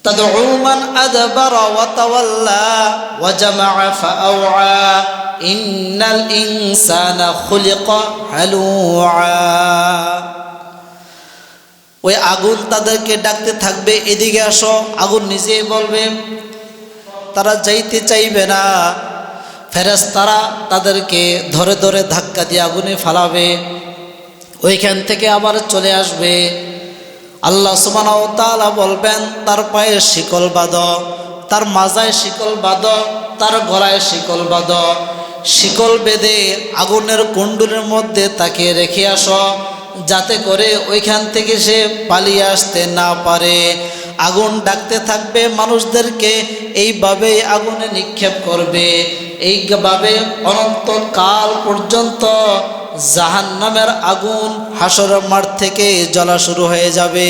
তাদউ মান আদবারা ওয়া তাওয়াল্লা ওয়া জামাআ ফাআওয়া ইন্নাল ইনসানা খুলিকা হালুআ। ওই আগুন তাদেরকে ডাকতে থাকবে, এদিকে আসো। আগুন নিজেই বলবে, তারা যাইতে চাইবে না। ফেরেশতারা তাদেরকে ধরে ধরে ধাক্কা দিয়ে আগুনে ফালাবে, ওইখান থেকে আবার চলে আসবে। আল্লাহ সুবহানাহু ওয়া তাআলা বলবেন, তার পায়ে শিকল বাঁধো, তার মাজায় শিকল বাঁধো, তার গলায় শিকল বাঁধো। শিকল বেঁধে আগুনের কুণ্ডুলের মধ্যে তাকে রেখে আসো, যাতে করে ওইখান থেকে সে পালিয়ে আসতে না পারে। আগুন ডাকতে থাকবে মানুষদেরকে, এইভাবে আগুনে নিক্ষেপ করবে। এইভাবে অনন্তকাল পর্যন্ত জাহান্নামের আগুন হাসরের মাঠ থেকে জ্বলা শুরু হয়ে যাবে।